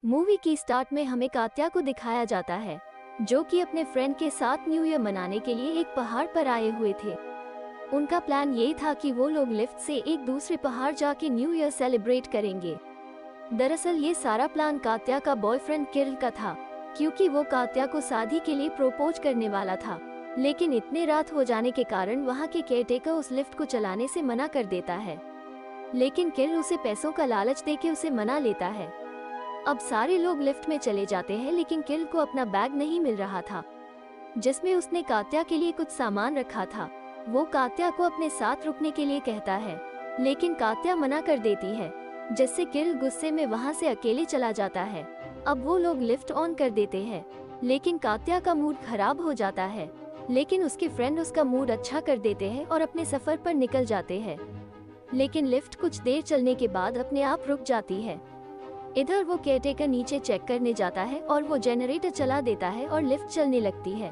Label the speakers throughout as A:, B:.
A: Movie की start में हमें कात्या को दिखाया जाता है जो कि अपने फ्रेंड के साथ न्यू ईयर मनाने के लिए एक पहाड़ पर आए हुए थे। उनका प्लान ये था कि वो लोग लिफ्ट से एक दूसरे पहाड़ जाके न्यू ईयर सेलिब्रेट करेंगे। दरअसल ये सारा प्लान कात्या का बॉयफ्रेंड किरल का था, क्योंकि वो कात्या को शादी के लिए प्रोपोज करने वाला था। लेकिन इतने रात हो जाने के कारण वहाँ के केयरटेकर उस लिफ्ट को चलाने से मना कर देता है, लेकिन किरल उसे पैसों का लालच देके उसे मना लेता है। अब सारे लोग लिफ्ट में चले जाते हैं, लेकिन किरल को अपना बैग नहीं मिल रहा था जिसमें उसने कात्या के लिए कुछ सामान रखा था। वो कात्या को अपने साथ रुकने के लिए कहता है, लेकिन कात्या मना कर देती है, जिससे किरल गुस्से में वहां से अकेले चला जाता है। अब वो लोग लिफ्ट ऑन कर देते हैं, लेकिन कात्या का मूड खराब हो जाता है, लेकिन उसके फ्रेंड उसका मूड अच्छा कर देते हैं और अपने सफर पर निकल जाते हैं। लेकिन लिफ्ट कुछ देर चलने के बाद अपने आप रुक जाती है। इधर वो केयरटेकर नीचे चेक करने जाता है और वो जनरेटर चला देता है और लिफ्ट चलने लगती है।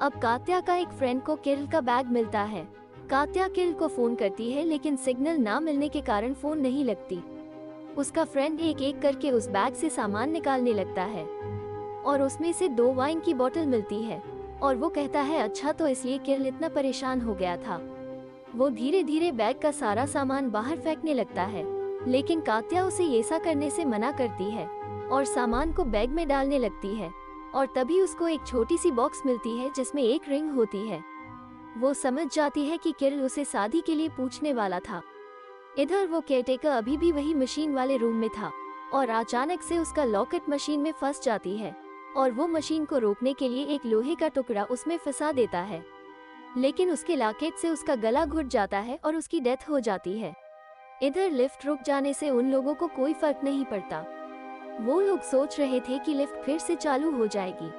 A: अब कात्या का एक फ्रेंड को किरल का बैग मिलता है। कात्या किरल को फोन करती है, लेकिन सिग्नल ना मिलने के कारण फोन नहीं लगती। उसका फ्रेंड एक एक करके उस बैग से सामान निकालने लगता है और उसमें से 2 वाइन की बोतल मिलती है और वो कहता है अच्छा, तो इसलिए किरल इतना परेशान हो गया था। वो धीरे धीरे बैग का सारा सामान बाहर फेंकने लगता है, लेकिन कात्या उसे ऐसा करने से मना करती है और सामान को बैग में डालने लगती है। और तभी उसको एक छोटी सी बॉक्स मिलती है जिसमें एक रिंग होती है। वो समझ जाती है कि किरल उसे शादी के लिए पूछने वाला था। इधर वो केयरटेकर अभी भी वही मशीन वाले रूम में था और अचानक से उसका लॉकेट मशीन में फंस जाती है और वो मशीन को रोकने के लिए एक लोहे का टुकड़ा उसमें फंसा देता है, लेकिन उसके लॉकेट से उसका गला घुट जाता है और उसकी डेथ हो जाती है। इधर लिफ्ट रुक जाने से उन लोगों को कोई फर्क नहीं पड़ता। वो लोग सोच रहे थे कि लिफ्ट फिर से चालू हो जाएगी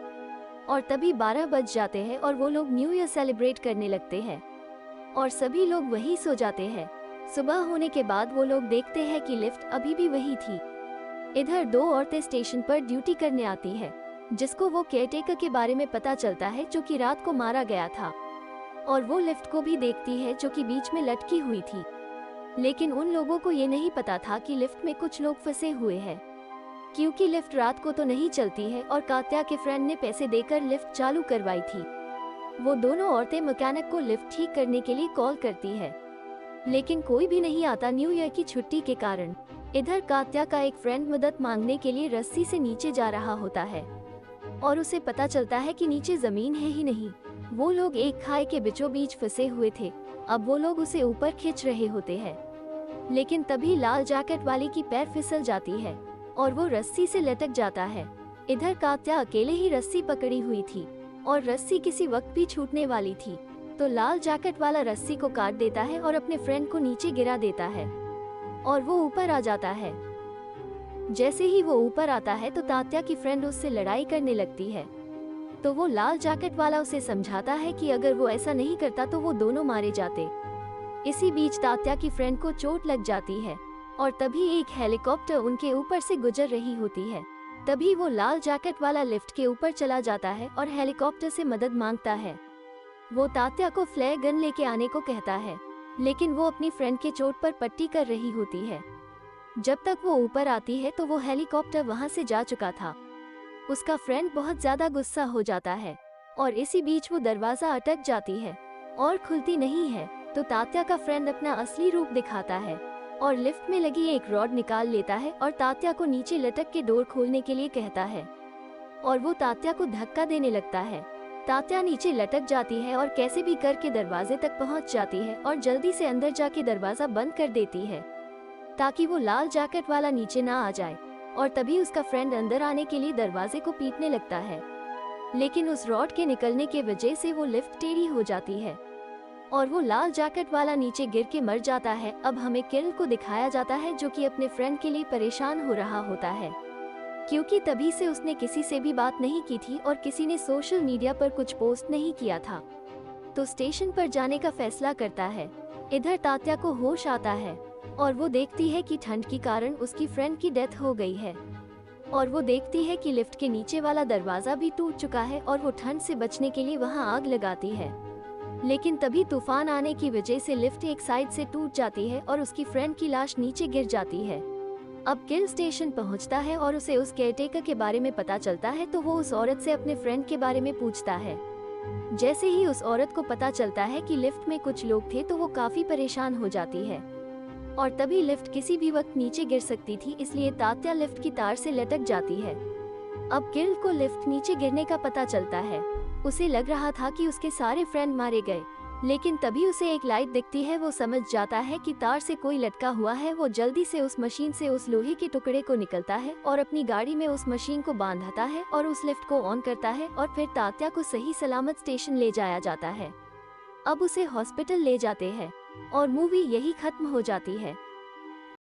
A: और तभी 12 बज जाते हैं और वो लोग न्यू ईयर सेलिब्रेट करने लगते हैं और सभी लोग वहीं सो जाते हैं। सुबह होने के बाद वो लोग देखते हैं कि लिफ्ट अभी भी वही थी। इधर 2 औरतें स्टेशन पर ड्यूटी करने आती है, जिसको वो केयरटेकर के बारे में पता चलता है जो कि रात को मारा गया था, और वो लिफ्ट को भी देखती है जो कि बीच में लटकी हुई थी। लेकिन उन लोगों को ये नहीं पता था कि लिफ्ट में कुछ लोग फंसे हुए हैं, क्योंकि लिफ्ट रात को तो नहीं चलती है और कात्या के फ्रेंड ने पैसे देकर लिफ्ट चालू करवाई थी। वो दोनों औरतें मैकेनिक को लिफ्ट ठीक करने के लिए कॉल करती है, लेकिन कोई भी नहीं आता न्यू ईयर की छुट्टी के कारण। इधर कात्या का एक फ्रेंड मदद मांगने के लिए रस्सी से नीचे जा रहा होता है और उसे पता चलता है कि नीचे जमीन है ही नहीं। वो लोग एक खाई के बीचों बीच फंसे हुए थे। अब वो लोग उसे ऊपर खींच रहे होते हैं, लेकिन तभी लाल जैकेट वाली की पैर फिसल जाती है और वो रस्सी से लटक जाता है। इधर कात्या अकेले ही रस्सी पकड़ी हुई थी और रस्सी किसी वक्त भी छूटने वाली थी, तो लाल जैकेट वाला रस्सी को काट देता है और अपने फ्रेंड को नीचे गिरा देता है और वो ऊपर आ जाता है। जैसे ही वो ऊपर आता है तो तात्या की फ्रेंड उससे लड़ाई करने लगती है, तो वो लाल जैकेट वाला उसे समझाता है कि अगर वो ऐसा नहीं करता तो वो दोनों मारे जाते। इसी बीच तात्या की फ्रेंड को चोट लग जाती है और तभी एक हेलीकॉप्टर उनके ऊपर से गुजर रही होती है। तभी वो लाल जैकेट वाला लिफ्ट के ऊपर चला जाता है और हेलीकॉप्टर से मदद मांगता है। वो तात्या को फ्लेयर गन लेके आने को कहता है, लेकिन वो अपनी फ्रेंड के चोट पर पट्टी कर रही होती है। जब तक वो ऊपर आती है तो वो हेलीकॉप्टर वहां से जा चुका था। उसका फ्रेंड बहुत ज्यादा गुस्सा हो जाता है और इसी बीच वो दरवाजा अटक जाती है और खुलती नहीं है, तो तात्या का फ्रेंड अपना असली रूप दिखाता है और लिफ्ट में लगी एक रॉड निकाल लेता है और तात्या को नीचे लटक के डोर खोलने के लिए कहता है और वो तात्या को धक्का देने लगता है। तात्या नीचे लटक जाती है और कैसे भी करके दरवाजे तक पहुंच जाती है और जल्दी से अंदर जाके दरवाजा बंद कर देती है ताकि वो लाल जैकेट वाला नीचे ना आ जाए। और तभी उसका फ्रेंड अंदर आने के लिए दरवाजे को पीटने लगता है, लेकिन उस रॉड के निकलने के वजह से वो लिफ्ट टेढ़ी हो जाती है और वो लाल जैकेट वाला नीचे गिर के मर जाता है। अब हमें किरल को दिखाया जाता है जो कि अपने फ्रेंड के लिए परेशान हो रहा होता है, क्योंकि तभी से उसने किसी से भी बात नहीं की थी और किसी ने सोशल मीडिया पर कुछ पोस्ट नहीं किया था, तो स्टेशन पर जाने का फैसला करता है। इधर तात्या को होश आता है और वो देखती है कि ठंड के कारण उसकी फ्रेंड की डेथ हो गई है और वो देखती है कि लिफ्ट के नीचे वाला दरवाजा भी टूट चुका है और वो ठंड से बचने के लिए वहां आग लगाती है। लेकिन तभी तूफान आने की वजह से लिफ्ट एक साइड से टूट जाती है और उसकी फ्रेंड की लाश नीचे गिर जाती है। अब किल स्टेशन पहुंचता है और उसे उस केयरटेकर के बारे में पता चलता है तो वो उस औरत से अपने फ्रेंड के बारे में पूछता है। जैसे ही उस औरत को पता चलता है कि लिफ्ट में कुछ लोग थे तो वो काफी परेशान हो जाती है और तभी लिफ्ट किसी भी वक्त नीचे गिर सकती थी, इसलिए तात्या लिफ्ट की तार से लटक जाती है। अब किल को लिफ्ट नीचे गिरने का पता चलता है। उसे लग रहा था कि उसके सारे फ्रेंड मारे गए, लेकिन तभी उसे एक लाइट दिखती है। वो समझ जाता है कि तार से कोई लटका हुआ है। वो जल्दी से उस मशीन से उस लोहे के टुकड़े को निकलता है और अपनी गाड़ी में उस मशीन को बांधता है और उस लिफ्ट को ऑन करता है और फिर तात्या को सही सलामत स्टेशन ले जाया जाता है। अब उसे हॉस्पिटल ले जाते हैं और मूवी यही खत्म हो जाती है।